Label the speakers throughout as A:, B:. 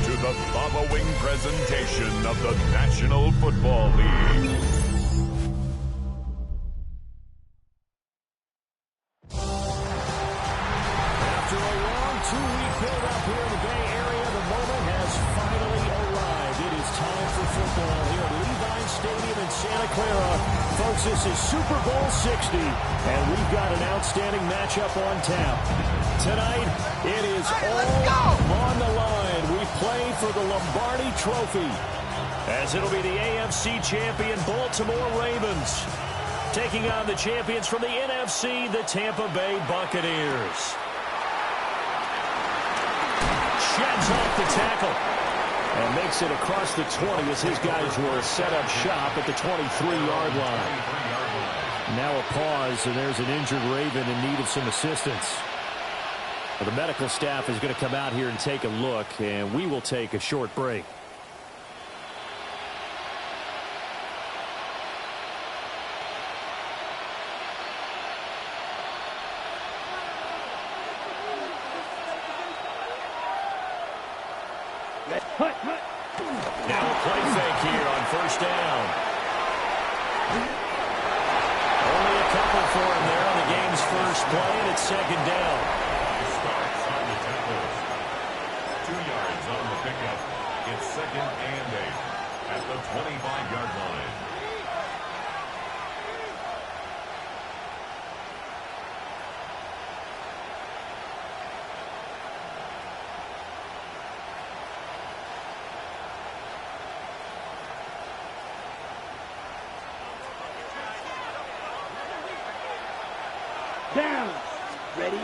A: to the following presentation of the National Football League.
B: After a long two-week build-up here in the Bay Area, the moment has finally arrived. It is time for football here at Levine Stadium in Santa Clara. Folks, this is Super Bowl 60, and we've got an outstanding matchup on tap. Tonight, it is all on the line. We play for the Lombardi Trophy, as it'll be the AFC champion Baltimore Ravens taking on the champions from the NFC, the Tampa Bay Buccaneers. Sheds off the tackle and makes it across the 20 as his guys will set up shop at the 23-yard line. Now a pause, and there's an injured Raven in need of some assistance. Well, the medical staff is going to come out here and take a look, and we will take a short break. Now a play fake here on first down. Only a couple for him there on the game's first play, and it's second down.
A: Starts on the tackles. 2 yards on the pickup. It's 2nd and 8 at the 25-yard line.
C: Down. Ready?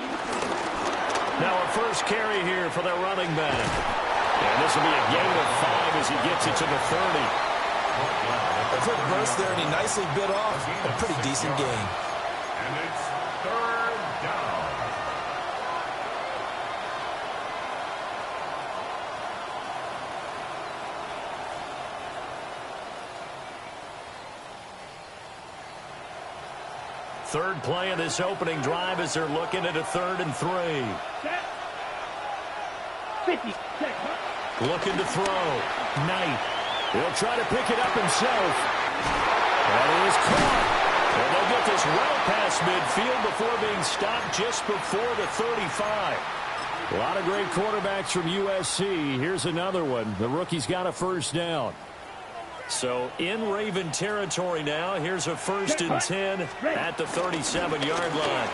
B: Now a first carry here for their running back. And this will be a gain of 5 as he gets it to the 30.
D: A quick burst there, and he nicely bit off a pretty decent gain.
A: And it's 3rd down.
B: Third play of this opening drive as they're looking at a 3rd and 3.
C: 50 seconds.
B: Looking to throw. Knight. He'll try to pick it up himself. That is caught. And they'll get this well past midfield before being stopped just before the 35. A lot of great quarterbacks from USC. Here's another one. The rookie's got a first down. So in Raven territory now. Here's a 1st and 10 at the 37-yard line.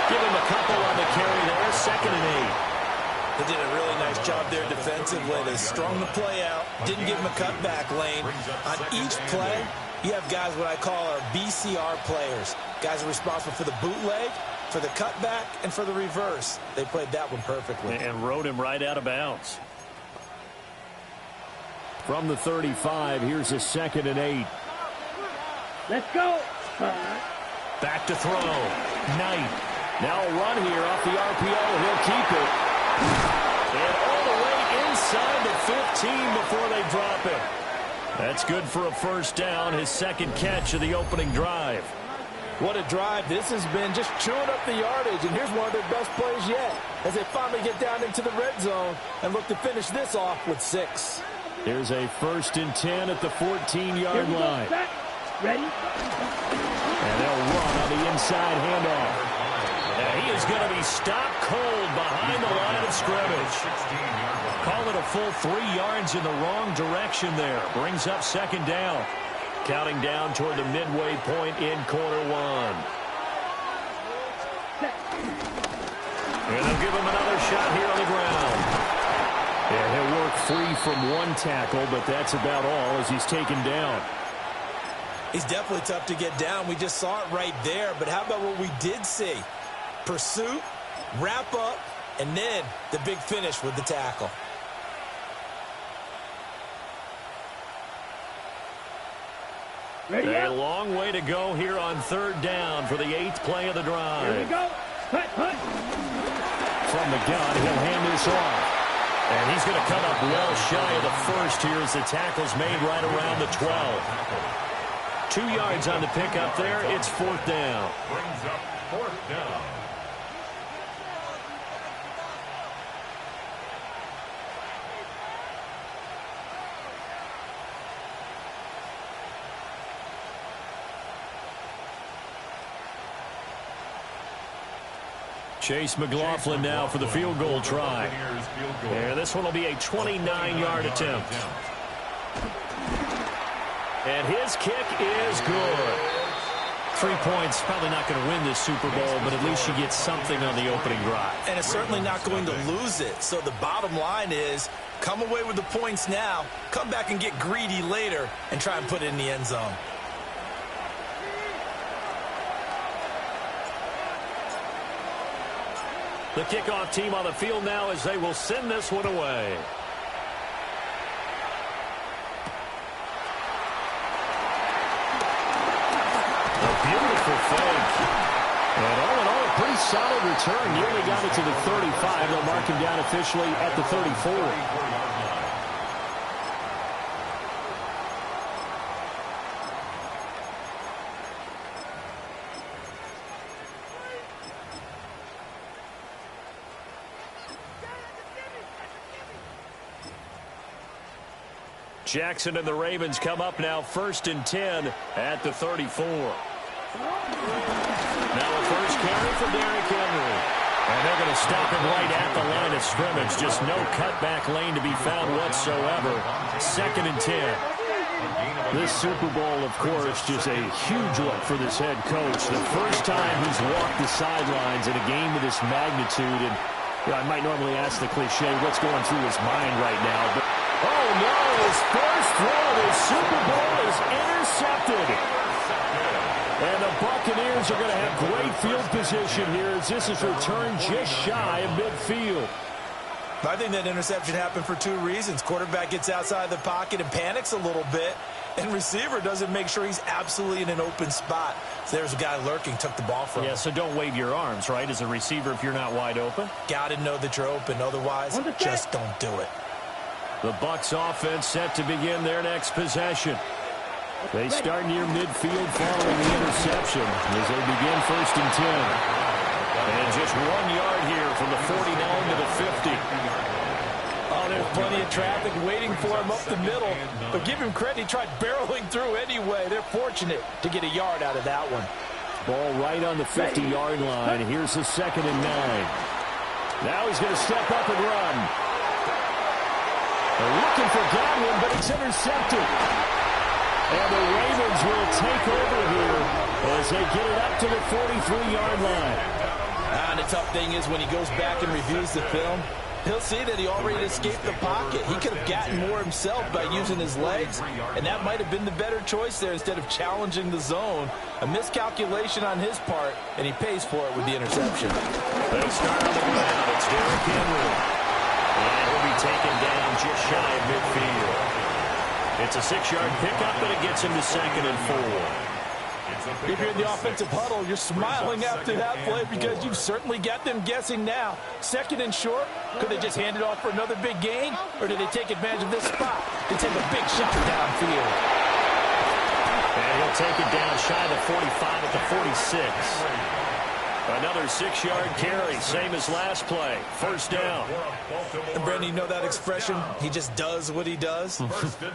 B: Give him a couple on the carry there. 2nd and 8.
D: They did a really nice job there defensively. They strung the play out, didn't give him a cutback lane. On each play, you have guys what I call our BCR players. Guys are responsible for the bootleg, for the cutback, and for the reverse. They played that one perfectly.
B: And rode him right out of bounds. From the 35, here's a 2nd and 8.
C: Let's go.
B: Back to throw. Knight. Now a run here off the RPO. He'll keep it. And all the way inside the 15 before they drop it. That's good for a first down, his 2nd catch of the opening drive.
D: What a drive this has been, just chewing up the yardage. And here's one of their best plays yet, as they finally get down into the red zone and look to finish this off with 6.
B: Here's a 1st and 10 at the 14-yard line.
C: Ready?
B: And they'll run on the inside handoff. And he is going to be stopped cold behind the line of scrimmage. Call it a full 3 yards in the wrong direction there. Brings up 2nd down. Counting down toward the midway point in quarter 1. And they'll give him another shot here on the ground. And he'll work free from one tackle, but that's about all as he's taken down.
D: He's definitely tough to get down. We just saw it right there. But how about what we did see? Pursuit, wrap up, and then the big finish with the tackle.
C: Ready?
B: A long way to go here on 3rd down for the 8th play of the drive.
C: Here we go. Hut, hut.
B: From the gun, he'll hand this off. And he's going to come up well shy of the 1st here as the tackle's made right around the 12. 2 yards on the pickup there. It's 4th down.
A: Brings up 4th down.
B: Chase McLaughlin now for the field goal try. And this one will be a 29-yard attempt. And his kick is good. 3 points, probably not going to win this Super Bowl, but at least you get something on the opening drive.
D: And it's certainly not going to lose it. So the bottom line is, come away with the points now, come back and get greedy later, and try and put it in the end zone.
B: The kickoff team on the field now as they will send this one away. A beautiful fake. And all in all, a pretty solid return. Nearly got it to the 35. They'll mark him down officially at the 34. Jackson and the Ravens come up now 1st and 10 at the 34. Now a first carry for Derrick Henry. And they're going to stop him right at the line of scrimmage. Just no cutback lane to be found whatsoever. 2nd and 10. This Super Bowl, of course, just a huge look for this head coach. The first time he's walked the sidelines in a game of this magnitude. And I might normally ask the cliche, what's going through his mind right now? But oh, no, his first throw of his Super Bowl is intercepted. And the Buccaneers are going to have great field position here as this is returned just shy of midfield.
D: I think that interception happened for 2 reasons. Quarterback gets outside the pocket and panics a little bit, and receiver doesn't make sure he's absolutely in an open spot. So there's a guy lurking, took the ball from him.
B: Yeah, so don't wave your arms, right, as a receiver if you're not wide open.
D: Got to know that you're open. Otherwise, just don't do it.
B: The Bucs offense set to begin their next possession. They start near midfield following the interception as they begin 1st and 10. And just 1 yard here from the 49 to the 50.
D: Oh, there's plenty of traffic waiting for him up the middle. But give him credit, he tried barreling through anyway. They're fortunate to get a yard out of that one.
B: Ball right on the 50-yard line. Here's the 2nd and 9. Now he's going to step up and run. They're looking for Godwin, but it's intercepted. And the Ravens will take over here as they get it up to the 43-yard line.
D: And the tough thing is when he goes back and reviews the film, he'll see that he already escaped the pocket. He could have gotten more himself by using his legs, and that might have been the better choice there instead of challenging the zone. A miscalculation on his part, and he pays for it with the interception.
B: They start on the ground. It's Derrick Henry. And he'll be taken down just shy of midfield. It's a 6-yard pickup, and it gets him to 2nd and 4.
D: If you're in the offensive huddle, you're smiling after that play because you've certainly got them guessing now. 2nd and short, could they just hand it off for another big gain? Or did they take advantage of this spot to take a big shot downfield?
B: And he'll take it down shy of the 45 at the 46. Another 6-yard carry, same as last play. 1st down.
D: And Brandon, you know that expression? He just does what he does?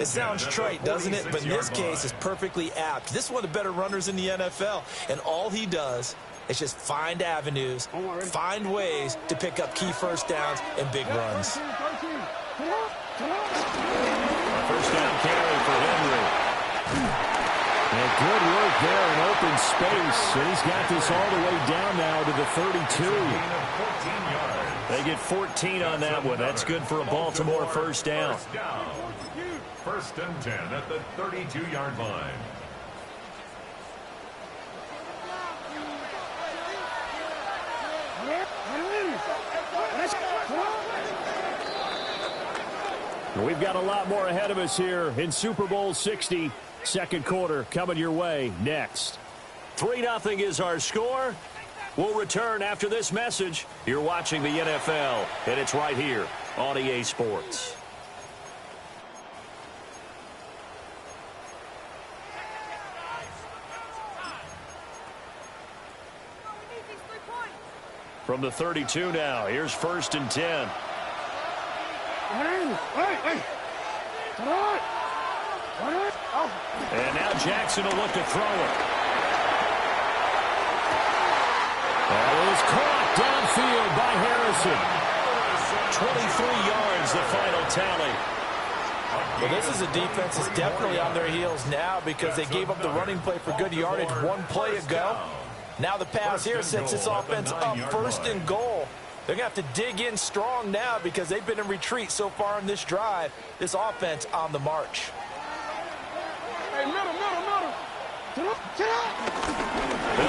D: It sounds trite, doesn't it? But in this case, it's perfectly apt. This is one of the better runners in the NFL. And all he does is just find avenues, find ways to pick up key 1st downs and big runs.
B: 1st down carry for Henry. And good work there in open space. And he's got this all the way down now to the 32. They get 14 on that one. That's good for a Baltimore 1st down.
A: 1st and 10 at the 32-yard line.
B: We've got a lot more ahead of us here in Super Bowl 60. 2nd quarter coming your way next. 3-0 is our score. We'll return after this message. You're watching the NFL, and it's right here on EA Sports. From the 32 now, here's 1st and 10. And now Jackson will look to throw it. That is caught downfield by Harrison.
E: 23 yards, the final tally.
D: Well, this is a defense that's definitely on their heels now because they gave up the running play for good yardage one play ago. Now the pass here sets this offense up 1st and goal. They're going to have to dig in strong now because they've been in retreat so far in this drive. This offense on the march.
F: Hey, middle.
B: They'll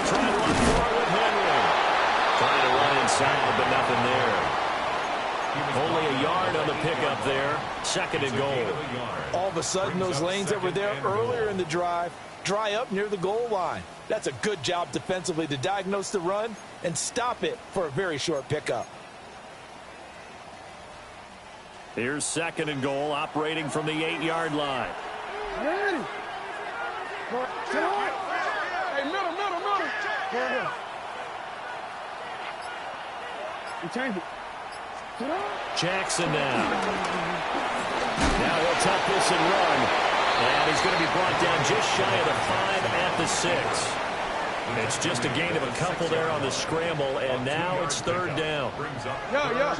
B: try to run forward with Henry. Trying to run inside, but nothing there. Only a yard on the pickup there. 2nd and goal.
D: All of a sudden, those lanes that were there earlier in the drive dry up near the goal line. That's a good job defensively to diagnose the run and stop it for a very short pickup.
B: Here's 2nd and goal, operating from the 8-yard line.
F: Ready. Hey, middle. Change it.
B: Jackson now. Now he'll tuck this and run. And he's going to be brought down just shy of the 5 at the 6. It's just a gain of a couple there on the scramble, and now it's 3rd down.
F: Yeah.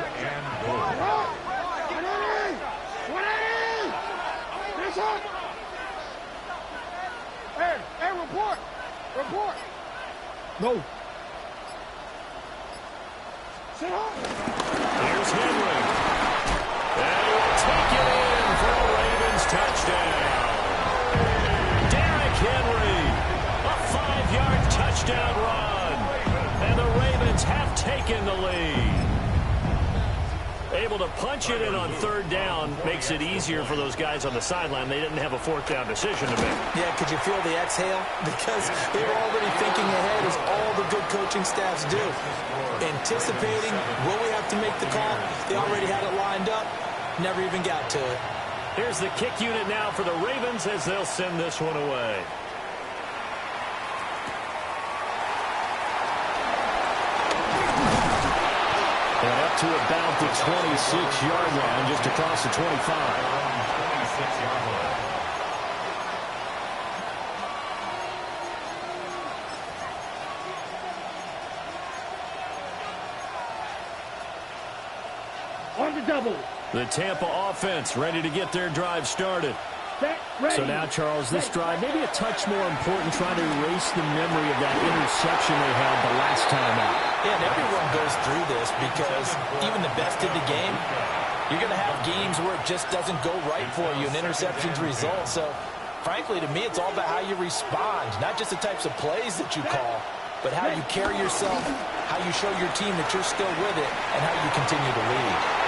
F: Hey, report. No. Sit up.
B: Here's Henry. And he will take it in for a Ravens touchdown. Derrick Henry, a 5-yard touchdown run. And the Ravens have taken the lead. Able to punch it in on 3rd down makes it easier for those guys on the sideline. They didn't have a 4th down decision to make.
D: Yeah, could you feel the exhale? Because they were already thinking ahead, as all the good coaching staffs do. Anticipating, will we have to make the call? They already had it lined up. Never even got to it.
B: Here's the kick unit now for the Ravens as they'll send this one away. And up to about the 26-yard line, just across the 25.
A: 26-yard line.
C: On the double.
B: The Tampa offense ready to get their drive started.
C: Set, ready.
B: So now, Charles, this drive maybe a touch more important, trying to erase the memory of that interception they had the last time out.
D: Yeah, and everyone goes through this because even the best in the game, you're going to have games where it just doesn't go right for you and interceptions result. So, frankly, to me, it's all about how you respond, not just the types of plays that you call, but how you carry yourself, how you show your team that you're still with it, and how you continue to lead.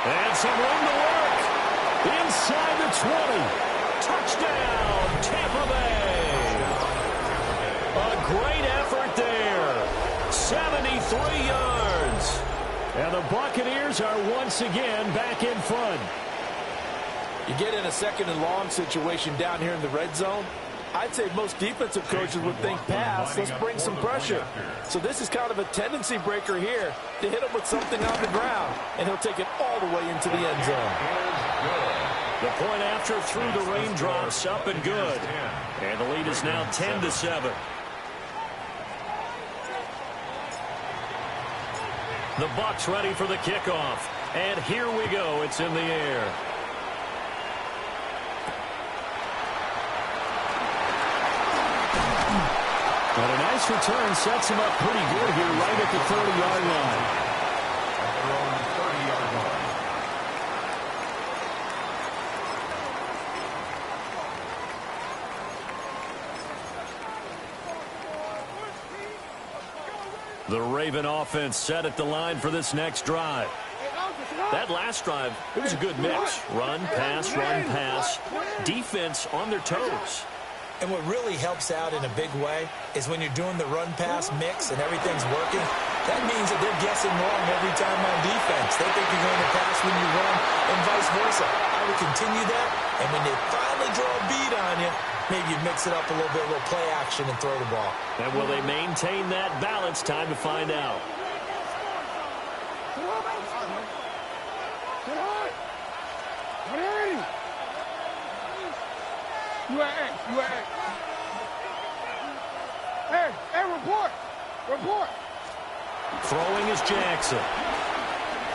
B: And some room to work. Inside the 20. Touchdown, Tampa Bay. A great effort there. 73 yards. And the Buccaneers are once again back in front.
D: You get in a 2nd and long situation down here in the red zone, I'd say most defensive coaches would think pass, let's bring some pressure. So this is kind of a tendency breaker here to hit him with something on the ground, and he'll take it all the way into the end zone.
B: The point after through the raindrops, up and good. And the lead is now 10-7. The Bucs ready for the kickoff. And here we go. It's in the air. But a nice return sets him up pretty good here right at the 30-yard line. The Raven offense set at the line for this next drive. That last drive, it was a good mix. Run, pass, defense on their toes.
D: And what really helps out in a big way is when you're doing the run-pass mix and everything's working, that means that they're guessing wrong every time on defense. They think you're going to pass when you run and vice versa. I would continue that, and when they finally draw a beat on you, maybe you mix it up a little bit, a little play action, and throw the ball.
B: And will they maintain that balance? Time to find out.
F: You at Hey, report. Report.
B: Throwing is Jackson.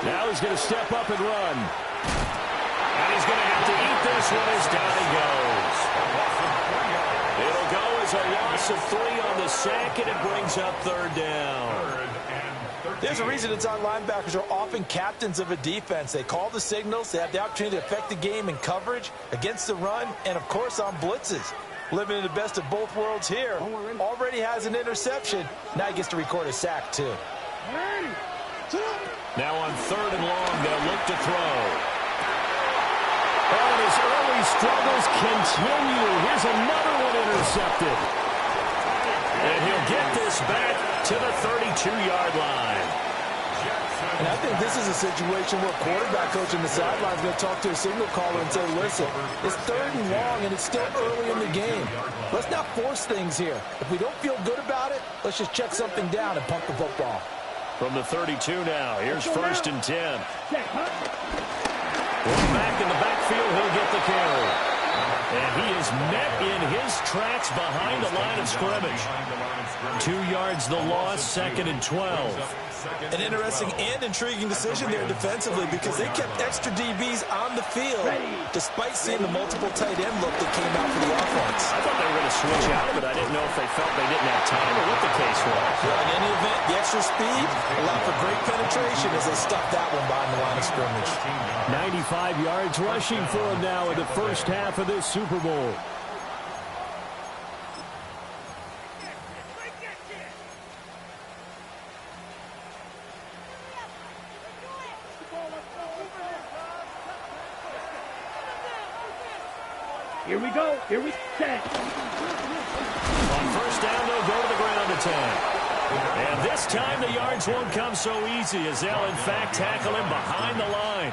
B: Now he's going to step up and run. And he's going to have to eat this one as down he goes. It'll go as a loss of 3 on the sack, and it brings up third down.
D: There's a reason inside linebackers are often captains of a defense. They call the signals. They have the opportunity to affect the game in coverage, against the run, and, of course, on blitzes. Living in the best of both worlds here. Already has an interception. Now he gets to record a sack, too.
B: Now on 3rd and long, they'll look to throw. And his early struggles continue. Here's another one intercepted. And he'll get this back to the 32-yard line.
D: And I think this is a situation where quarterback coach on the sideline is going to talk to a signal caller and say, listen, it's 3rd and long and it's still early in the game. Let's not force things here. If we don't feel good about it, let's just check something down and pump the football.
B: From the 32 now, here's 1st and 10. Back in the backfield, he'll get the carry. And he is met in his tracks behind the line of scrimmage. 2 yards the loss, 2nd and 12.
D: An interesting and intriguing decision there defensively because they kept extra DBs on the field despite seeing the multiple tight end look that came out for the offense.
B: I thought they were going to switch out of it. I didn't know if they felt they didn't have time or what the case was.
D: Well, in any event, the extra speed allowed for great penetration as they stuffed that one behind the line of scrimmage.
B: 95 yards rushing for him now in the first half of this Super Bowl.
C: Here we go. Here we set.
B: On 1st down, they'll go to the ground attack. And this time the yards won't come so easy as they'll, in fact, tackle him behind the line.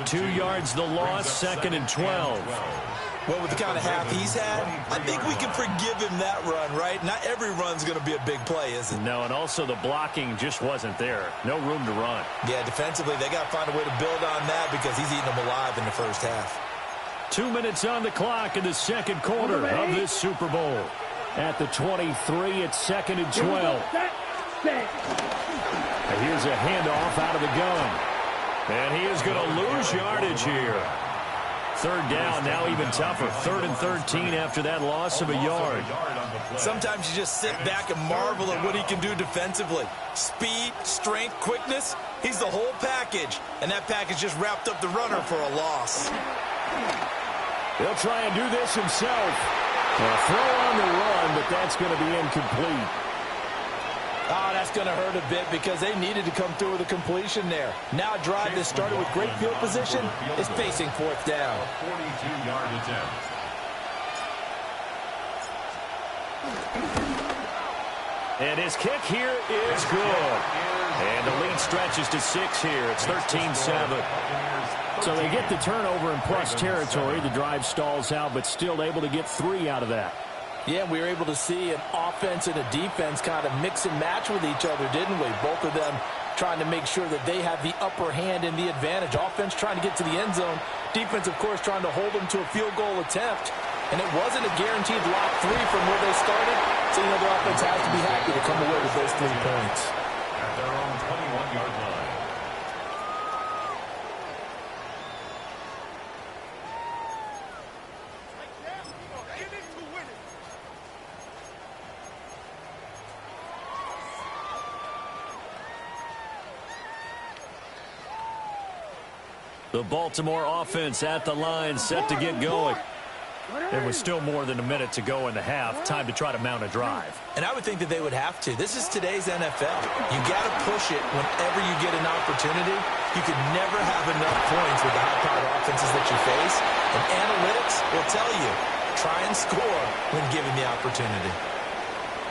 B: 2 yards the loss, 2nd and 12.
D: Well, with the kind of half he's had, I think we can forgive him that run, right? Not every run's going to be a big play, is it?
B: No, and also the blocking just wasn't there. No room to run.
D: Yeah, defensively, they got to find a way to build on that because he's eating them alive in the first half.
B: 2 minutes on the clock in the second quarter of this Super Bowl. At the 23, it's 2nd and 12. And here's a handoff out of the gun. And he is going to lose yardage here. 3rd down, now even tougher. 3rd and 13 after that loss of a yard.
D: Sometimes you just sit back and marvel at what he can do defensively. Speed, strength, quickness, he's the whole package. And that package just wrapped up the runner for a loss.
B: He'll try and do this himself. A throw on the run, but that's going to be incomplete.
D: Oh, that's going to hurt a bit because they needed to come through with a completion there. Now a drive that started with great field position is facing 4th down.
A: 42-yard attempt.
B: And his kick here is good. And the lead stretches to 6 here. It's 13-7. So they get the turnover in plus territory. The drive stalls out, but still able to get 3 out of that.
D: Yeah, we were able to see an offense and a defense kind of mix and match with each other, didn't we? Both of them trying to make sure that they have the upper hand and the advantage. Offense trying to get to the end zone. Defense, of course, trying to hold them to a field goal attempt. And it wasn't a guaranteed lock 3 from where they started. So, you know, the offense has to be happy to come away with those 3 points.
A: At their own 21-yard line.
B: The Baltimore offense at the line, set to get going. There was still more than a minute to go in the half. Time to try to mount a drive.
D: And I would think that they would have to. This is today's NFL. You got to push it whenever you get an opportunity. You could never have enough points with the high-powered offenses that you face. And analytics will tell you, try and score when given the opportunity.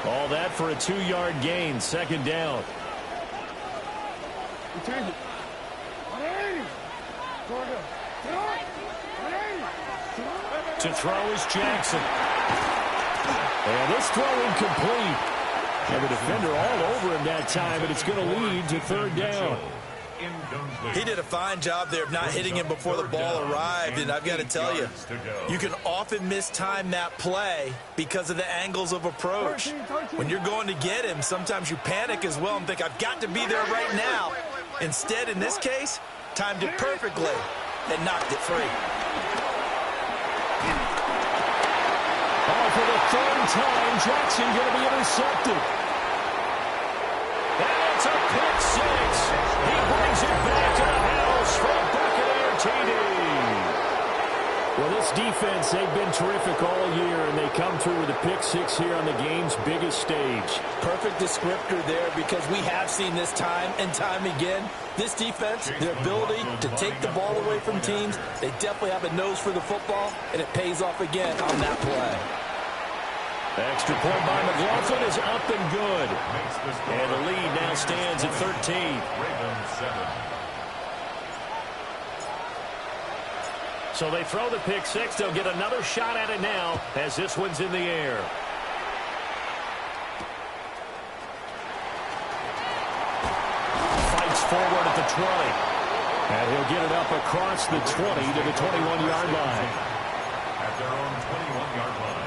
B: All that for a 2-yard gain, 2nd down. To throw is Jackson. And this throw incomplete. And the defender all over him that time, but it's going to lead to 3rd down.
A: incomplete.
D: He did a fine job there of not hitting him before the ball arrived, and I've got to tell you, you can often mistime that play because of the angles of approach. When you're going to get him, sometimes you panic as well and think, I've got to be there right now. Instead, in this case, timed it perfectly and knocked it free.
B: Oh, for the third time, Jackson going to be intercepted. And it's a pick six. He brings it back to the house for a Buccaneer TD. Well, this defense, they've been terrific all year, and they come through with a pick six here on the game's biggest stage.
D: Perfect descriptor there, because we have seen this time and time again. This defense, their ability to take the ball away from teams, they definitely have a nose for the football, and it pays off again on that play.
B: Extra point by McLaughlin is up and good. And the lead now stands at 13.
A: Ravens 7.
B: So they throw the pick six. They'll get another shot at it now as this one's in the air. Fights forward at the 20. And he'll get it up across the 20 to the 21-yard line.
A: At their own 21-yard line.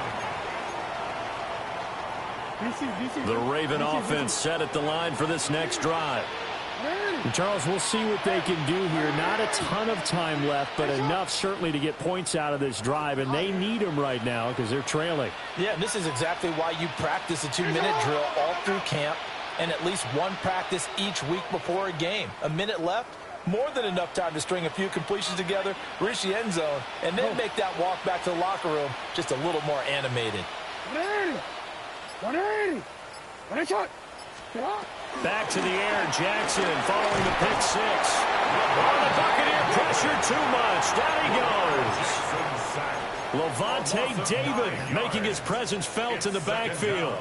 B: The Raven offense set at the line for this next drive. And Charles, we'll see what they can do here. Not a ton of time left, but enough certainly to get points out of this drive, and they need them right now because they're trailing.
D: Yeah, and this is exactly why you practice a 2-minute drill all through camp and at least one practice each week before a game. A minute left, more than enough time to string a few completions together, reach the end zone, and then make that walk back to the locker room just a little more animated.
F: 180. 180.
B: Back to the air, Jackson following the pick six. Oh, the Buccaneer pressure too much. Down he goes. Levante David making his presence felt in the backfield.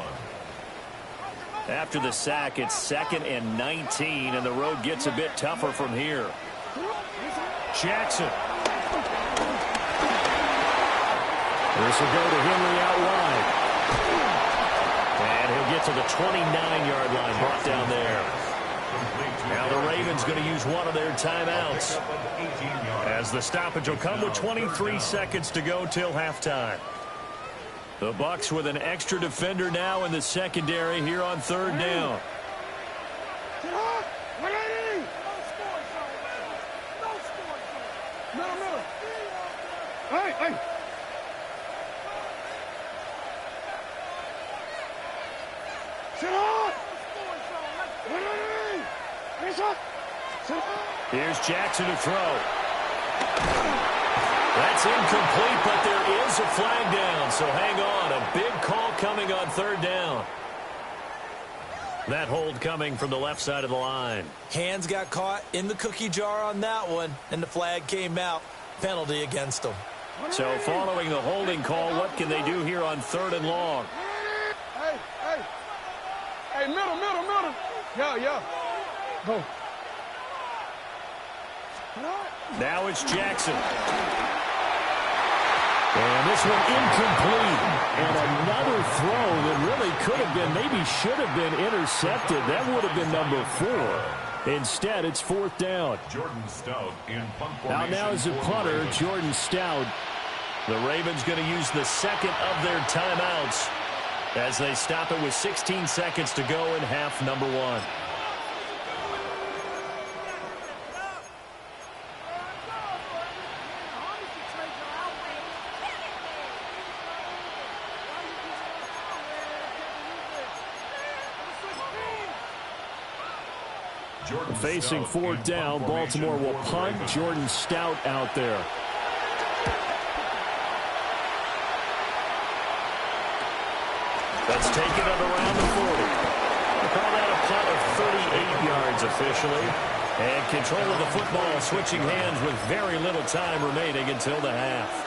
B: After the sack, it's 2nd and 19, and the road gets a bit tougher from here. Jackson. This will go to Henry out wide. And he'll get to the 29-yard line, brought down there. Now the Ravens going to use one of their timeouts, as the stoppage will come with 23 seconds to go till halftime. The Bucs with an extra defender now in the secondary here on 3rd down.
F: Hey.
B: Here's Jackson to throw. That's incomplete, but there is a flag down, so hang on. A big call coming on 3rd down. That hold coming from the left side of the line.
D: Hands got caught in the cookie jar on that one, and the flag came out. Penalty against them.
B: So following the holding call, what can they do here on 3rd and long?
F: Hey, middle. Yeah. Go.
B: Now it's Jackson. And this one incomplete. And another throw that really could have been, maybe should have been intercepted. That would have been number 4. Instead, it's 4th down.
A: Jordan Stout in punt formation.
B: Now is a punter, Jordan Stout. The Ravens going to use the 2nd of their timeouts as they stop it with 16 seconds to go in half number 1. Facing 4th down, Baltimore will punt. Jordan Stout out there. That's taken at around the 40. They call that a punt of 38 yards officially. And control of the football switching hands with very little time remaining until the half.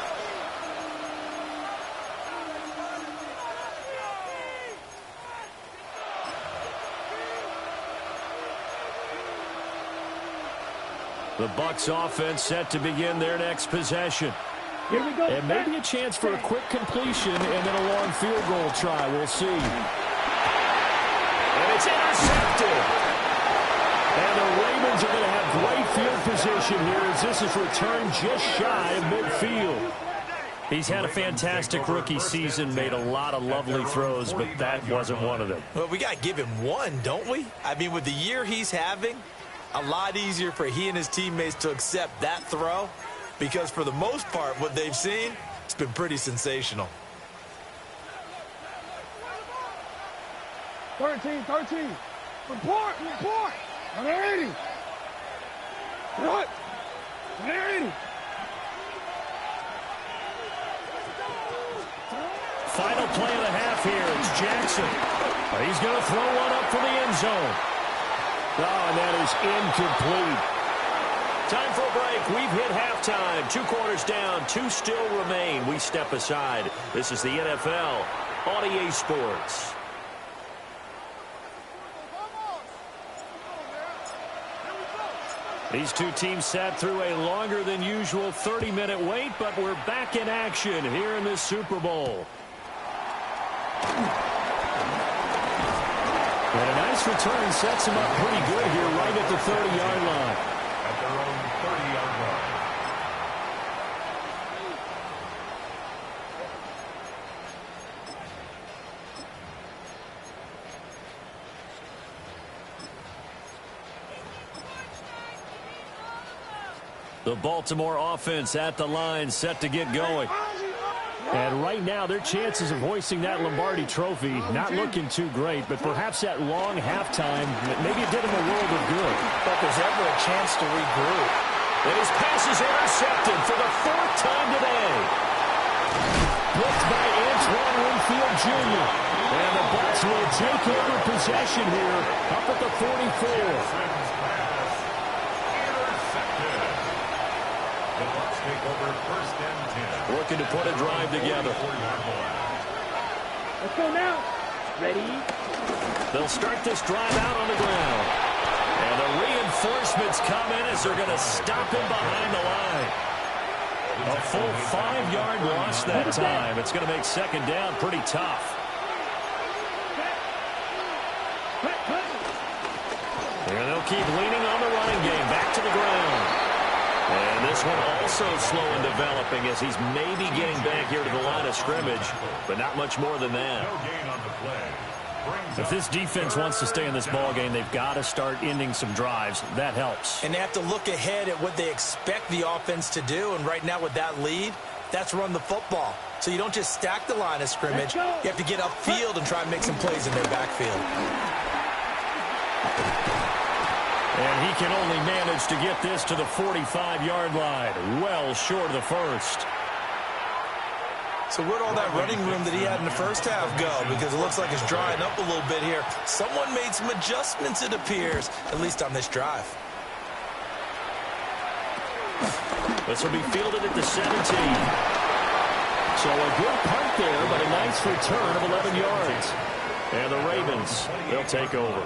B: The Bucs offense set to begin their next possession.
F: Here we go.
B: And maybe a chance for a quick completion and then a long field goal try. We'll see. And it's intercepted. And the Ravens Ravens are going to have great field position here as this is returned just shy of midfield.
E: He's had a fantastic rookie season, made a lot of lovely throws, but that wasn't one of them.
D: Well, we got to give him one, don't we? I mean, with the year he's having, a lot easier for he and his teammates to accept that throw because for the most part, what they've seen, it's been pretty sensational.
F: 13. Report. 180. What? 180.
B: Final play of the half here. It's Jackson. He's going to throw one up for the end zone. Oh, and that is incomplete.
E: Time for a break. We've hit halftime. 2 quarters down. 2 still remain. We step aside. This is the NFL on EA Sports. These two teams sat through a longer than usual 30-minute wait, but we're back in action here in this Super Bowl.
B: And a nice return sets him up pretty good here right at the 30-yard line.
A: At their own 30-yard line.
E: The Baltimore offense at the line, set to get going.
B: And right now, their chances of hoisting that Lombardi trophy not looking too great, but perhaps that long halftime, maybe it did them a world of good.
D: But there's ever a chance to regroup.
E: And his pass is intercepted for the 4th time today.
B: Blocked by Antoine Winfield Jr. And the Bucs will take over possession here up at the 44.
A: Take over 1st and 10.
E: Looking to put a drive together.
C: Let's go now. Ready?
E: They'll start this drive out on the ground. And the reinforcements come in as they're going to stop him behind the line. A full 5-yard loss that time. It's going to make 2nd down pretty tough. And they'll keep leaning on the running game. Back to the ground. And this one also slow in developing as he's maybe getting back here to the line of scrimmage, but not much more than that.
A: No gain on the play.
E: If this defense wants to stay in this ball game, they've got to start ending some drives. That helps.
D: And they have to look ahead at what they expect the offense to do. And right now with that lead, that's run the football. So you don't just stack the line of scrimmage. You have to get upfield and try and make some plays in their backfield.
E: And he can only manage to get this to the 45-yard line. Well short of the first.
D: So where'd all that running room that he had in the first half go? Because it looks like it's drying up a little bit here. Someone made some adjustments, it appears, at least on this drive.
E: This will be fielded at the 17.
B: So a good punt there, but a nice return of 11 yards.
E: And the Ravens, they'll take over.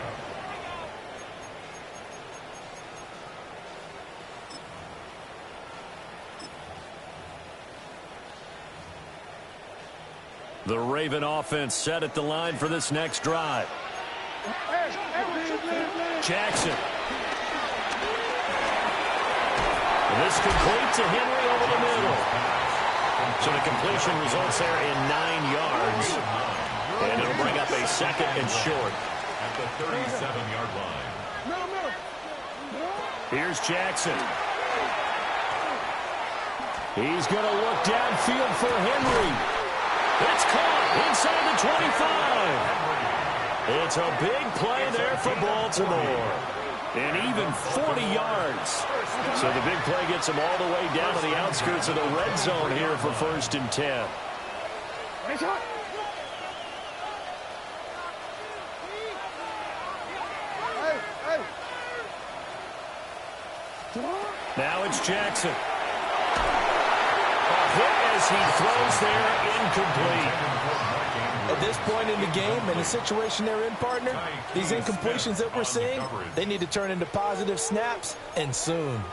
E: The Raven offense set at the line for this next drive. Jackson. And this complete to Henry over the middle. So the completion results there in 9 yards. And it'll bring up a 2nd and short.
A: At the 37-yard line.
B: Here's Jackson. He's going to look downfield for Henry.
E: It's caught inside the 25. It's a big play there for Baltimore. And even 40 yards. So the big play gets them all the way down to the outskirts of the red zone here for 1st and 10. Now it's Jackson. As he throws there, incomplete.
D: At this point in the game, and the situation they're in, partner, these incompletions that we're seeing, they need to turn into positive snaps, and soon.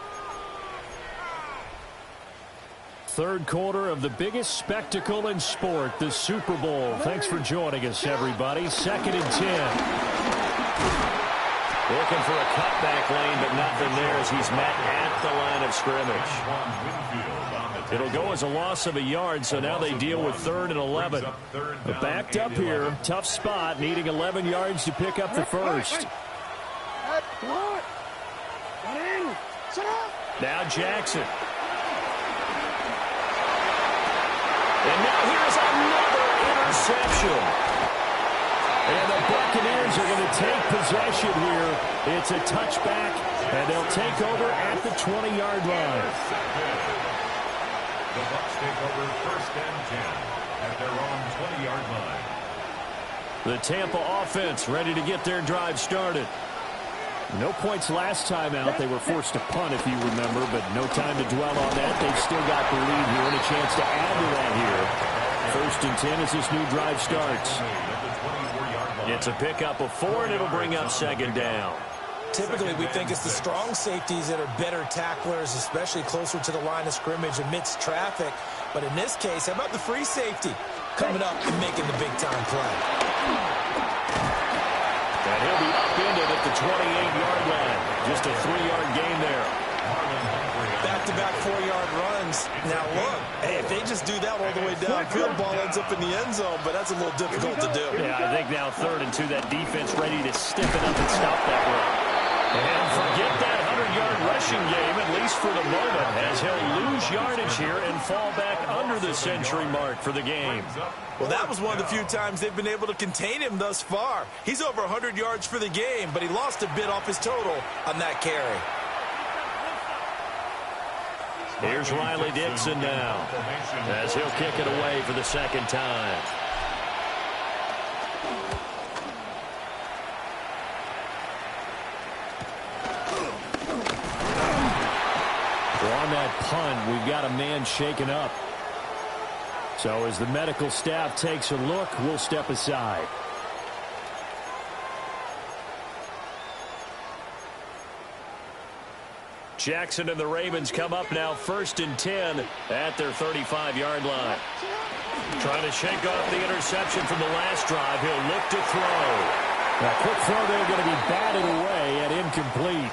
B: 3rd quarter of the biggest spectacle in sport, the Super Bowl. Thanks for joining us, everybody. 2nd and 10.
E: Looking for a cutback lane, but nothing there as he's met at the line of scrimmage. It'll go as a loss of a yard, so now they deal with 3rd and 11. But backed up here, tough spot, needing 11 yards to pick up the first. Now Jackson. And now here's another interception. And the Buccaneers are going to take possession here. It's a touchback, and they'll take over at the 20-yard line.
A: The Bucs take over 1st and 10 at their own 20-yard line.
E: The Tampa offense ready to get their drive started. No points last time out. They were forced to punt, if you remember, but no time to dwell on that. They've still got the lead here and a chance to add to that here. 1st and 10 as this new drive starts. It's a pickup of 4, and it'll bring up 2nd down.
D: Typically, we think it's the strong safeties that are better tacklers, especially closer to the line of scrimmage amidst traffic. But in this case, how about the free safety coming up and making the big-time play?
E: And he'll be upended at the 28-yard line. Just a 3-yard gain there.
D: Back-to-back 4-yard runs. Now, look, hey, if they just do that all the way downfield, ball ends up in the end zone, but that's a little difficult to do.
E: Yeah, I think now 3rd and 2, that defense ready to stiffen up and stop that run. And forget that 100-yard rushing game, at least for the moment, as he'll lose yardage here and fall back under the century mark for the game.
D: Well, that was one of the few times they've been able to contain him thus far. He's over 100 yards for the game, but he lost a bit off his total on that carry.
E: Here's Riley Dixon now, as he'll kick it away for the 2nd time. On that punt, we've got a man shaken up. So as the medical staff takes a look, we'll step aside. Jackson and the Ravens come up now 1st and 10 at their 35-yard line. Trying to shake off the interception from the last drive. He'll look to throw. A quick throw there going to be batted away and incomplete.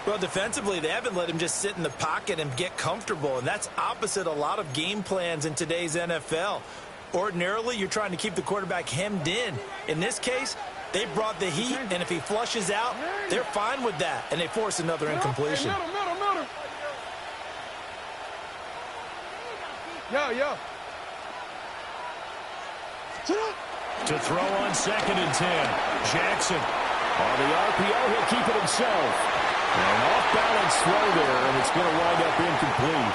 D: Well, defensively, they haven't let him just sit in the pocket and get comfortable, and that's opposite a lot of game plans in today's NFL. Ordinarily, you're trying to keep the quarterback hemmed in. In this case, they brought the heat, and if he flushes out, they're fine with that, and they force another incompletion.
F: Yo.
E: To throw on 2nd and 10. Jackson on the RPO, he'll keep it himself. An off-balance throw there, and it's going to wind up incomplete.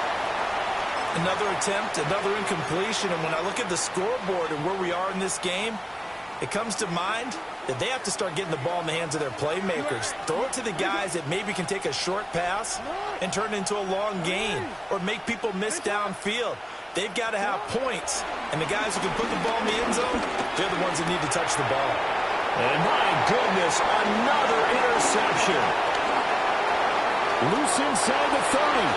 D: Another attempt, another incompletion, and when I look at the scoreboard and where we are in this game, it comes to mind that they have to start getting the ball in the hands of their playmakers. Throw it to the guys that maybe can take a short pass and turn it into a long gain or make people miss downfield. They've got to have points, and the guys who can put the ball in the end zone, they're the ones that need to touch the ball.
E: And my goodness, another interception. Loose inside the 30,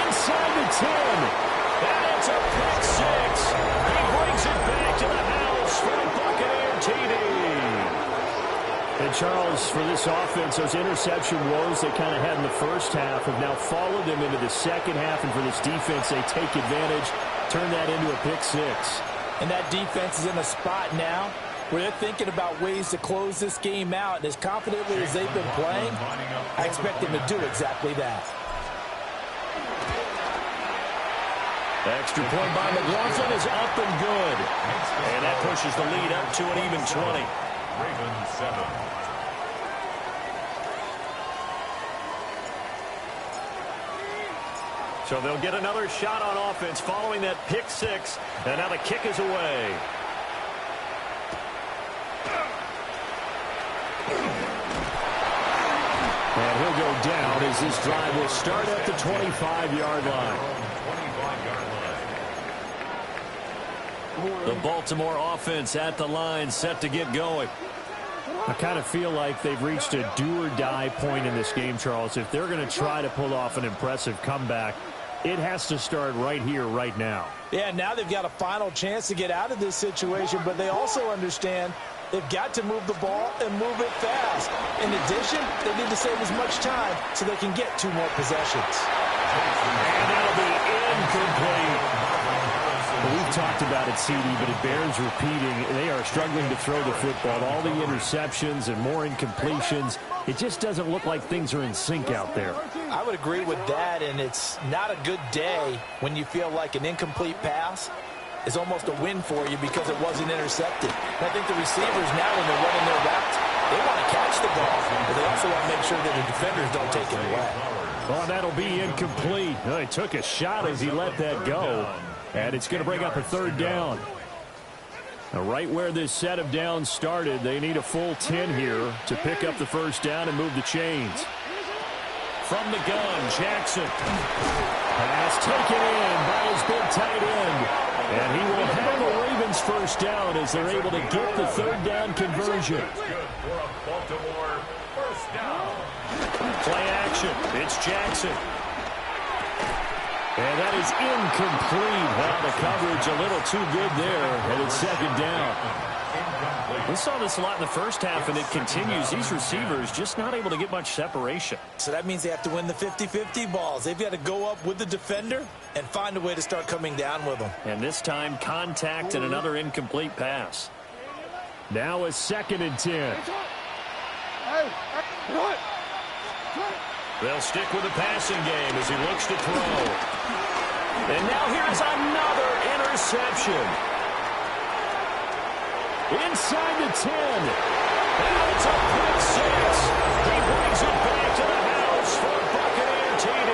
E: inside the 10, and it's a pick 6. He brings it back to the house for a Buccaneer TD. And Charles, for this offense, those interception woes they kind of had in the first half have now followed them into the second half, and for this defense, they take advantage, turn that into a pick 6.
D: And that defense is in a spot now where they're thinking about ways to close this game out. And as confidently as they've been playing, I expect them to do exactly that.
E: Extra point by McLaughlin is up and good. And that pushes the lead up to an even 20.
A: Ravens 7.
E: So they'll get another shot on offense following that pick 6. And now the kick is away. And he'll go down as this drive will start at the 25-yard line. The Baltimore offense at the line, set to get going. I kind of feel like they've reached a do-or-die point in this game, Charles. If they're going to try to pull off an impressive comeback, it has to start right here, right now.
D: Yeah, now they've got a final chance to get out of this situation, but they also understand They've got to move the ball and move it fast. In addition, they need to save as much time so they can get 2 more possessions.
E: And that'll be incomplete. Well, we've talked about it, CD, but it bears repeating. They are struggling to throw the football. All the interceptions and more incompletions. It just doesn't look like things are in sync out there.
D: I would agree with that, and it's not a good day when you feel like an incomplete pass is almost a win for you because it wasn't intercepted. And I think the receivers now, when they're running their routes, they want to catch the ball, but they also want to make sure that the defenders don't take it away.
E: Well, that'll be incomplete. Well, he took a shot as he let that go, and it's going to bring up a 3rd down. Now, right where this set of downs started, they need a full 10 here to pick up the 1st down and move the chains. From the gun, Jackson. Pass taken in by his big tight end. And he will have a Ravens 1st down as they're able to get the 3rd down conversion.
A: Good for a Baltimore 1st down.
E: Play action. It's Jackson. And that is incomplete. Well, the coverage a little too good there, and it's 2nd down. We saw this a lot in the first half, and it continues. These receivers just not able to get much separation.
D: So that means they have to win the 50-50 balls. They've got to go up with the defender and find a way to start coming down with them.
E: And this time, contact and another incomplete pass. Now a 2nd and 10. They'll stick with the passing game as he looks to throw. And now here's another interception. Inside the 10. And it's a pick 6. He brings it back to the house for Buccaneer TD.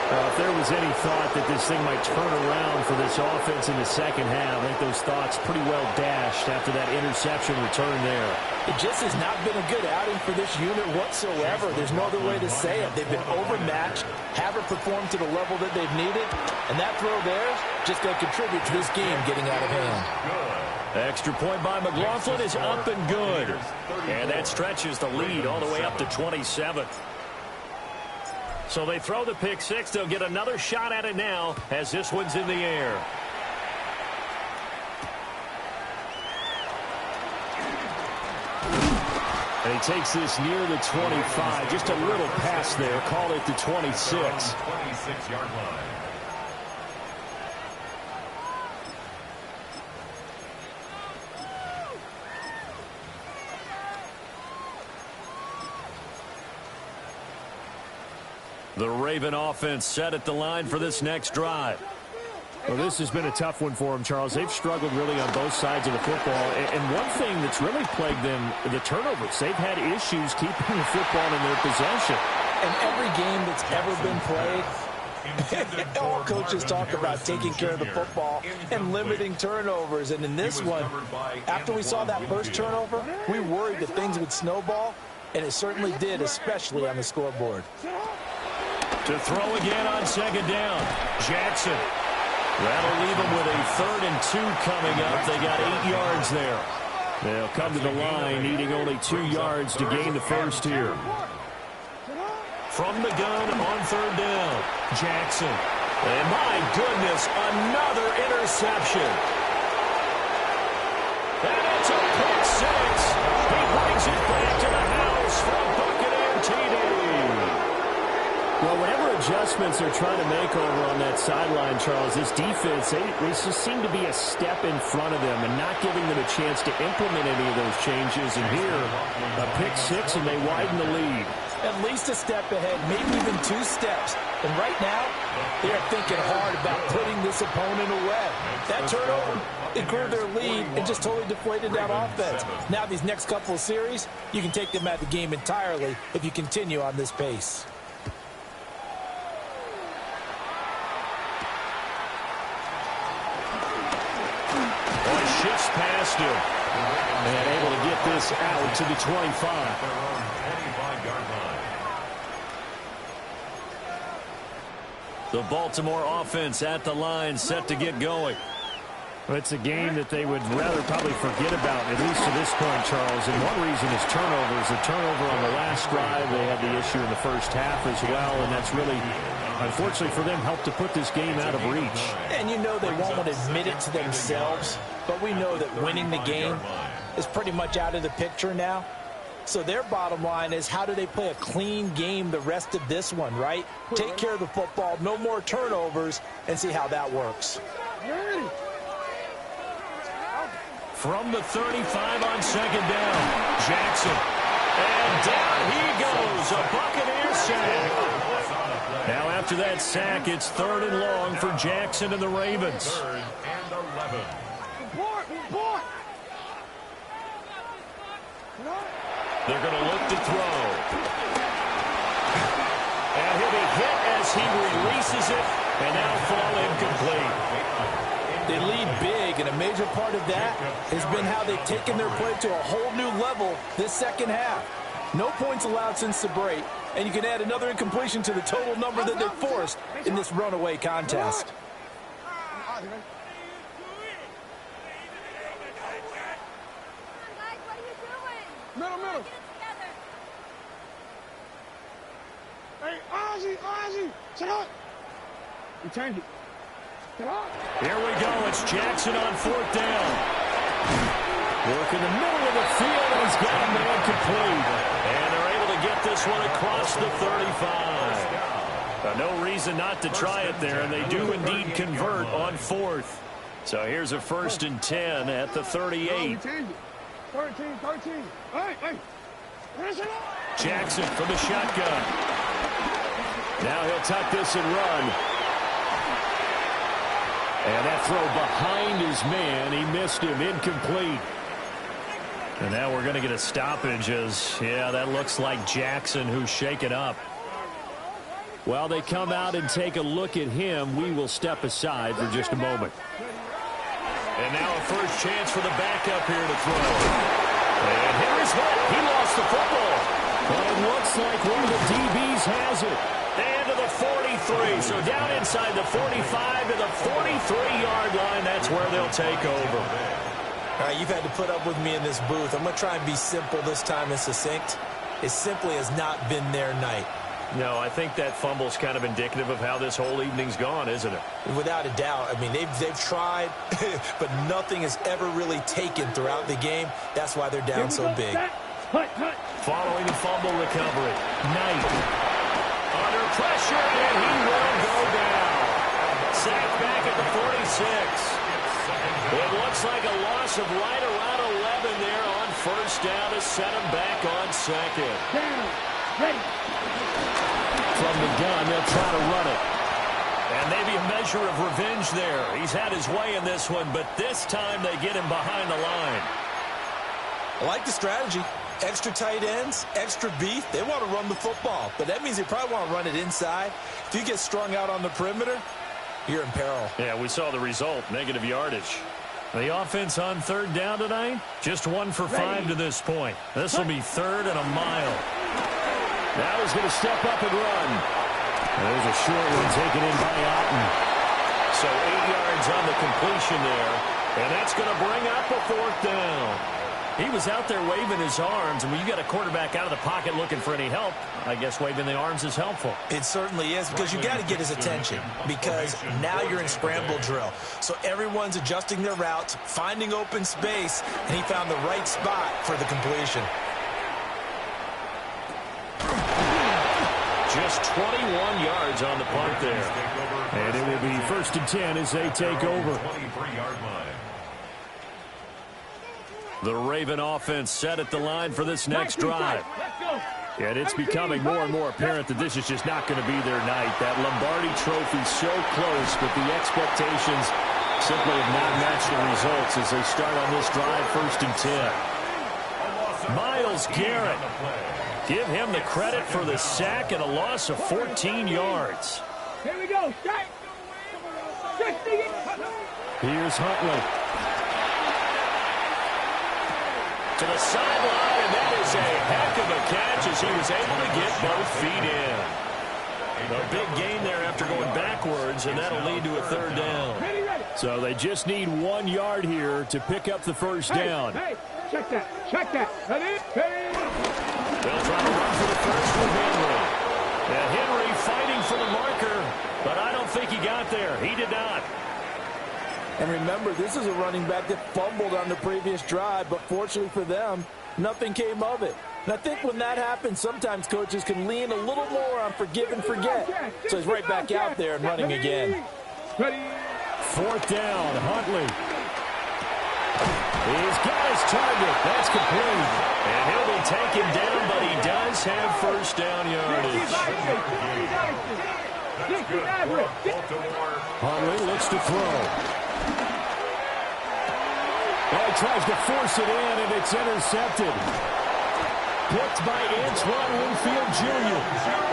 E: If there was any thought that this thing might turn around for this offense in the 2nd half, I think those thoughts pretty well dashed after that interception return there.
D: It just has not been a good outing for this unit whatsoever. There's no other way to say it. They've been overmatched, haven't performed to the level that they've needed, and that throw there just going to contribute to this game getting out of hand.
E: Extra point by McLaughlin is up and good. And that stretches the lead all the way up to 27. So they throw the pick 6. They'll get another shot at it now as this one's in the air. And he takes this near the 25. Just a little pass there. Call it the 26.
A: 26-yard line.
E: The Raven offense set at the line for this next drive. Well, this has been a tough one for them, Charles. They've struggled really on both sides of the football. And one thing that's really plagued them, the turnovers. They've had issues keeping the football in their possession.
D: In every game that's ever been played, all coaches talk about taking care of the football and limiting turnovers. And in this one, after we saw that first turnover, we worried that things would snowball, and it certainly did, especially on the scoreboard.
E: To throw again on 2nd down, Jackson. That'll leave them with a 3rd and 2 coming up. They got 8 yards there. They'll come to the line, needing only 2 yards to gain the 1st here. From the gun on 3rd down, Jackson. And my goodness, another interception. And it's a pick 6. He brings it back to the house for Buccaneer TD. Well, whatever adjustments they're trying to make over on that sideline, Charles, this defense, they just seem to be a step in front of them and not giving them a chance to implement any of those changes. And here, a pick 6, and they widen the lead.
D: At least a step ahead, maybe even 2 steps. And right now, they are thinking hard about putting this opponent away. That turnover, it grew their lead and just totally deflated that offense. Now these next couple of series, you can take them out of the game entirely if you continue on this pace.
E: Shifts past him. And able to get this out to the 25. The Baltimore offense at the line, set to get going. Well, it's a game that they would rather probably forget about, at least to this point, Charles. And one reason is turnovers. The turnover on the last drive, they had the issue in the first half as well, and that's really, unfortunately for them, helped to put this game out of reach.
D: And you know they won't admit it to themselves, but we know that winning the game is pretty much out of the picture now. So their bottom line is, how do they play a clean game the rest of this one, right? Take care of the football, no more turnovers, and see how that works.
E: From the 35 on second down, Jackson. And down he goes, a Buccaneer sack. Now after that sack, it's 3rd and long for Jackson and the Ravens.
A: 3rd and 11.
E: They're going to look to throw. And he'll be hit as he releases it, and now fall incomplete.
D: They lead big, and a major part of that has been how they've taken their play to a whole new level this second half. No points allowed since the break, and you can add another incompletion to the total number that they forced in this runaway contest.
F: Middle. Hey, Ozzy, sit up. You change it. Sit up.
E: Here we go. It's Jackson on 4th down. Work in the middle of the field, and he's got a man complete. And they're able to get this one across the 35. No reason not to try it there, and they do indeed convert on 4th. So here's a 1st and 10 at the 38.
F: 13. Hey.
E: Jackson from the shotgun. Now he'll tuck this and run. And that throw behind his man. He missed him. Incomplete. And now we're going to get a stoppage as, yeah, that looks like Jackson who's shaken up. While they come out and take a look at him, we will step aside for just a moment. And now a first chance for the backup here to throw. And here's hit. He lost the football. But it looks like one of the DBs has it. And to the 43. So down inside the 45 to the 43-yard line. That's where they'll take over.
D: All right, you've had to put up with me in this booth. I'm going to try and be simple this time and succinct. It simply has not been their night.
E: No, I think that fumble's kind of indicative of how this whole evening's gone, isn't it?
D: Without a doubt. I mean, they've tried, but nothing has ever really taken throughout the game. That's why they're down so big.
E: Following the fumble recovery, Knight under pressure, and he will go down. Sacked back at the 46. It looks like a loss of right around 11 there on 1st down to set him back on 2nd.
F: Ready.
E: From the gun, they'll try to run it. And maybe a measure of revenge there. He's had his way in this one, but this time they get him behind the line.
D: I like the strategy. Extra tight ends, extra beef. They want to run the football, but that means they probably want to run it inside. If you get strung out on the perimeter, you're in peril.
E: Yeah, we saw the result, negative yardage. The offense on 3rd down tonight, just 1 for 5 to this point. This will be 3rd and a mile. Now he's going to step up and run. There's a short one taken in by Otten. So 8 yards on the completion there. And that's going to bring up a 4th down. He was out there waving his arms, and when you got a quarterback out of the pocket looking for any help, I guess waving the arms is helpful.
D: It certainly is, because you got to get his attention, because now you're in scramble drill. So everyone's adjusting their routes, finding open space, and he found the right spot for the completion.
E: Just 21 yards on the punt there. And it will be 1st and 10 as they take over.
A: 23-yard line.
E: The Raven offense set at the line for this next drive. And it's becoming more and more apparent that this is just not going to be their night. That Lombardi trophy so close, but the expectations simply have not matched the results as they start on this drive 1st and 10. Myles Garrett. Give him the credit for the sack and a loss of 14 yards.
F: Here we go.
E: Here's Huntley. To the sideline, and that is a heck of a catch as he was able to get both feet in. A big gain there after going backwards, and that'll lead to a 3rd down.
B: So they just need 1 yard here to pick up the 1st down.
F: Hey, check that. Ready?
E: They'll try to run for the first with Henry. And Henry fighting for the marker, but I don't think he got there. He did not.
D: And remember, this is a running back that fumbled on the previous drive, but fortunately for them, nothing came of it. And I think when that happens, sometimes coaches can lean a little more on forgive and forget. So he's right back out there and running again.
B: Fourth down, Huntley. He's got his target. That's complete.
E: And he'll be taken down, but he does have first down yardage.
B: Huntley looks to throw. He tries to force it in, and it's intercepted. Picked by Antoine Winfield Jr.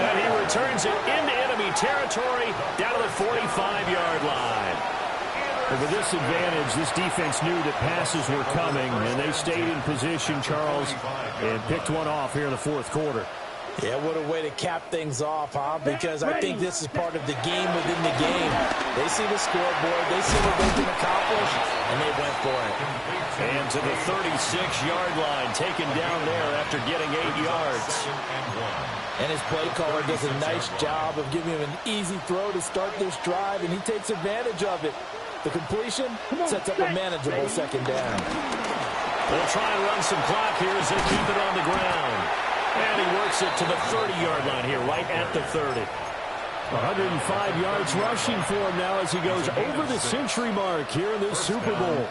E: And he returns it into enemy territory down to the 45-yard line.
B: And with this advantage, this defense knew that passes were coming, and they stayed in position, Charles, and picked one off here in the fourth quarter.
D: Yeah, what a way to cap things off, huh? Because I think this is part of the game within the game. They see the scoreboard, they see what they can accomplish, and they went for it.
E: And to the 36-yard line, taken down there after getting 8 yards.
D: And his play caller does a nice job of giving him an easy throw to start this drive, and he takes advantage of it. The completion sets up a manageable second down.
E: They'll try and run some clock here as they keep it on the ground. And he works it to the 30-yard line here, right at the 30.
B: 105 yards rushing for him now as he goes over the century mark here in this Super Bowl.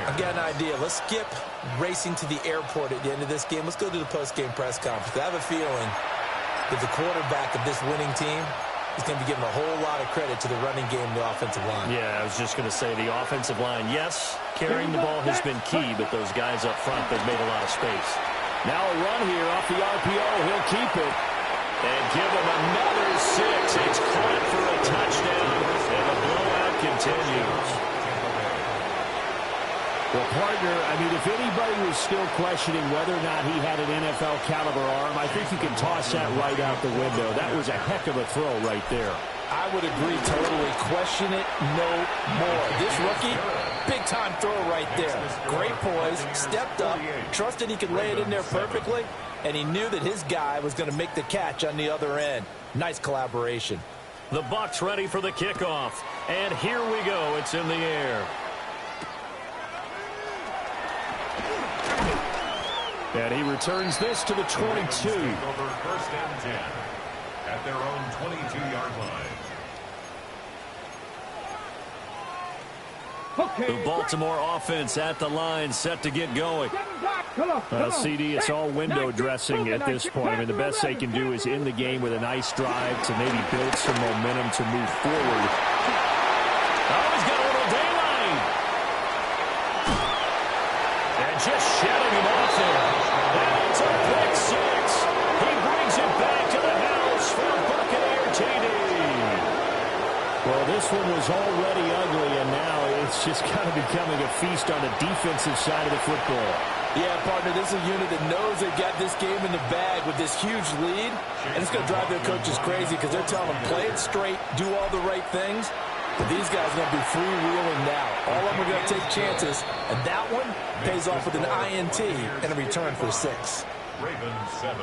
D: I've got an idea. Let's skip racing to the airport at the end of this game. Let's go to the post-game press conference. I have a feeling that the quarterback of this winning team is going to be giving a whole lot of credit to the running game and the offensive line.
E: Yeah, I was just going to say the offensive line, yes, carrying the ball has been key, but those guys up front, they've made a lot of space.
B: Now a run here off the RPO. He'll keep it.
E: And give him another 6. It's caught for a touchdown, and the blowout continues.
B: Well, partner, I mean, if anybody was still questioning whether or not he had an NFL caliber arm, I think you can toss that right out the window. That was a heck of a throw right there.
D: I would agree totally. Question it no more. This rookie, big-time throw right there. Great poise, stepped up, trusted he could lay it in there perfectly, and he knew that his guy was going to make the catch on the other end. Nice collaboration.
E: The Bucs ready for the kickoff. And here we go. It's in the air.
B: And he returns this to the 22.
A: Over first and 10 at their own 22-yard line.
E: The Baltimore offense at the line, set to get going.
B: CD, it's all window dressing at this point. I mean, the best they can do is in the game with a nice drive to maybe build some momentum to move forward.
E: Oh, he's got a little daylight. And just shutting him off there. And it's a pick 6. He brings it back to the house for Buccaneer TD.
B: Well, this one was already ugly, and now it's just kind of becoming a feast on the defensive side of the football.
D: Yeah, partner, this is a unit that knows they've got this game in the bag with this huge lead, and it's going to drive their coaches crazy because they're telling them, play it straight, do all the right things, but these guys are going to be freewheeling now. All of them are going to take chances, and that one pays off with an INT and a return for 6.
A: Ravens 7.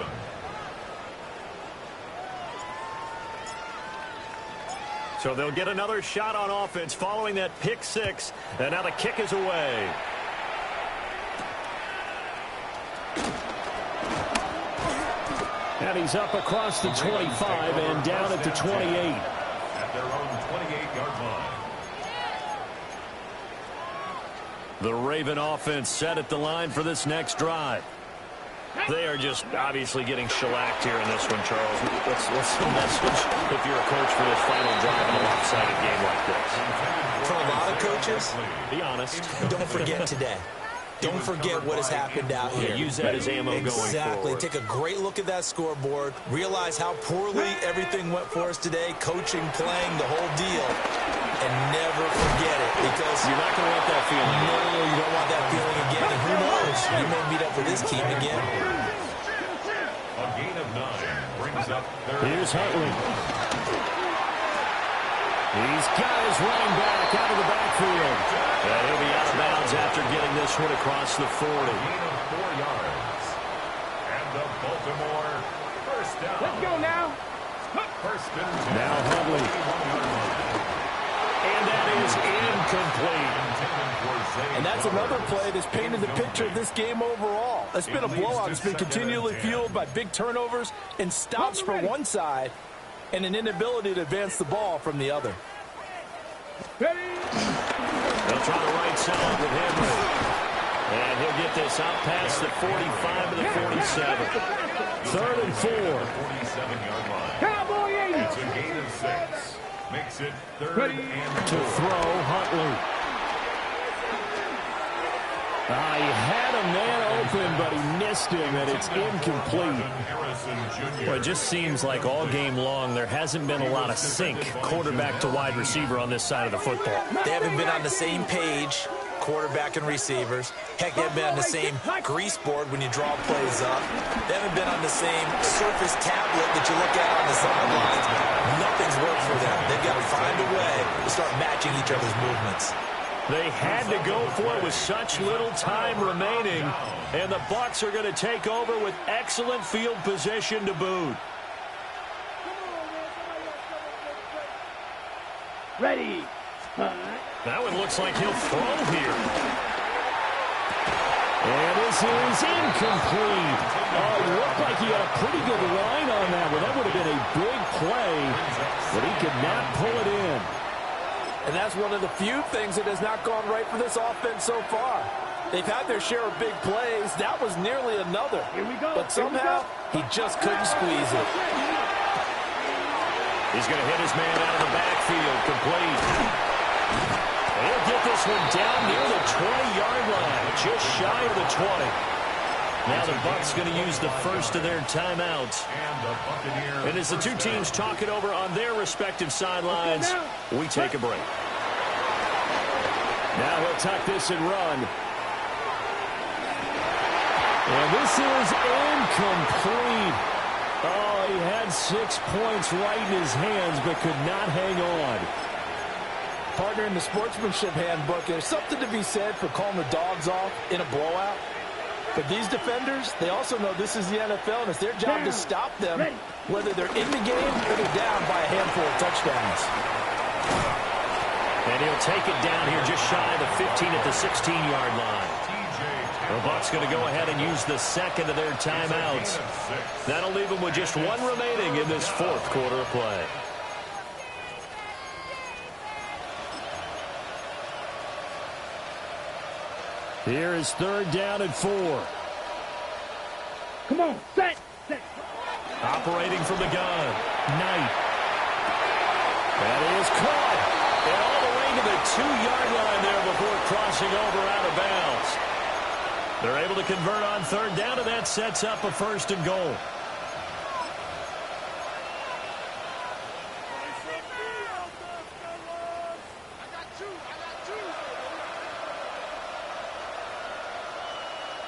E: So they'll get another shot on offense following that pick 6, and now the kick is away.
B: And he's up across the 25 and down at the 28.
A: At their own 28-yard line.
E: The Raven offense set at the line for this next drive. They are just obviously getting shellacked here in this one, Charles. What's the message if you're a coach for this final drive in a lopsided game like this?
D: For a lot of coaches,
E: Be honest.
D: don't forget today. Don't forget what has happened out here.
E: Use that as ammo going forward.
D: Exactly. Take a great look at that scoreboard. Realize how poorly everything went for us today. Coaching, playing, the whole deal. And never forget it, because
E: You're not going to want that feeling.
D: no, you don't want that feeling again. And who knows? You may meet up with this team again.
A: A gain of 9 brings up third.
B: Here's Huntley. He's got his running back out of the backfield.
E: And he'll be out of bounds after getting this one across the 40.
A: Gain of 4 yards. And the Baltimore first down.
F: Let's go now.
A: First and 10.
B: Now Huntley.
E: And that is incomplete.
G: And that's another play that's painted the picture of this game overall. It's been a blowout. It's been continually fueled by big turnovers and stops from one side and an inability to advance the ball from the other.
E: They'll try the right side with Henry. And he'll get this out past the 45 to the 47. 3rd and 4.
A: 47-yard line.
F: Cowboy 80.
A: It's a gain of 6. Makes it 3rd and
E: To
A: 4.
E: throw, Huntley. He had a man open, but he missed him, and it's incomplete. Well, it just seems like all game long there hasn't been a lot of sync quarterback to wide receiver on this side of the football.
D: They haven't been on the same page, quarterback and receivers. Heck, they haven't been on the same grease board when you draw plays up. They haven't been on the same surface tablet that you look at on the sidelines. Nothing's worked for them. They've got to find a way to start matching each other's movements.
E: They had to go for it with such little time remaining, and the Bucs are going to take over with excellent field position to boot.
F: Ready.
E: That one looks like he'll throw here. And this is incomplete. Oh, it looked like he had a pretty good line on that one. That would have been a big play, but he could not pull it in.
G: And that's one of the few things that has not gone right for this offense so far. They've had their share of big plays. That was nearly another.
F: Here we go.
G: But somehow, he just couldn't squeeze it.
E: He's going to hit his man out of the backfield, complete. He'll get this one down near the 20-yard line, just shy of the 20. Now the Bucs going to use the first of their timeouts. And as the two teams talk it over on their respective sidelines, we take a break. Now he'll tuck this and run. And this is incomplete. Oh, he had 6 points right in his hands, but could not hang on.
G: Partner, in the sportsmanship handbook, there's something to be said for calling the dogs off in a blowout. But these defenders, they also know this is the NFL, and it's their job to stop them, whether they're in the game or they're down by a handful of touchdowns.
E: And he'll take it down here just shy of the 15 at the 16-yard line. The Bucs going to go ahead and use the second of their timeouts. That'll leave them with just one remaining in this fourth quarter of play. Here is 3rd down and 4.
F: Come on, set.
E: Operating from the gun, Knight. That is caught. And all the way to the 2-yard line there before crossing over out of bounds. They're able to convert on 3rd down, and that sets up a 1st and goal.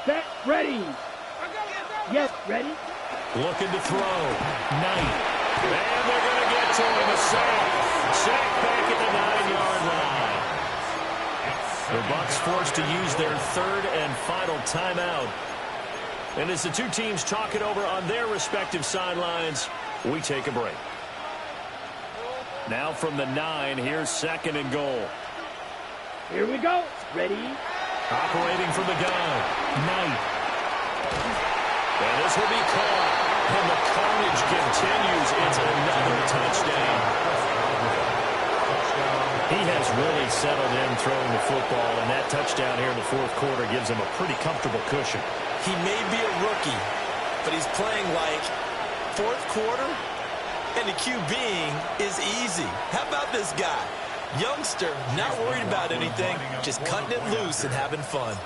F: Set. Ready. Yes, ready.
E: Looking to throw. Knight. And they're going to get to him. A sack. Sack back at the 9-yard line. The Bucs forced to use their 3rd and final timeout. And as the two teams talk it over on their respective sidelines, we take a break. Now from the 9, here's 2nd and goal.
F: Here we go. Ready.
E: Operating from the gun, Knight. And this will be caught. And the carnage continues. It's another touchdown. He has really settled in throwing the football, and that touchdown here in the fourth quarter gives him a pretty comfortable cushion.
D: He may be a rookie, but he's playing like fourth quarter, and the QBing is easy. How about this guy? Youngster, not worried about anything, just cutting it loose and having fun.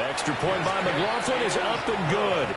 E: Extra point by McLaughlin is up and good.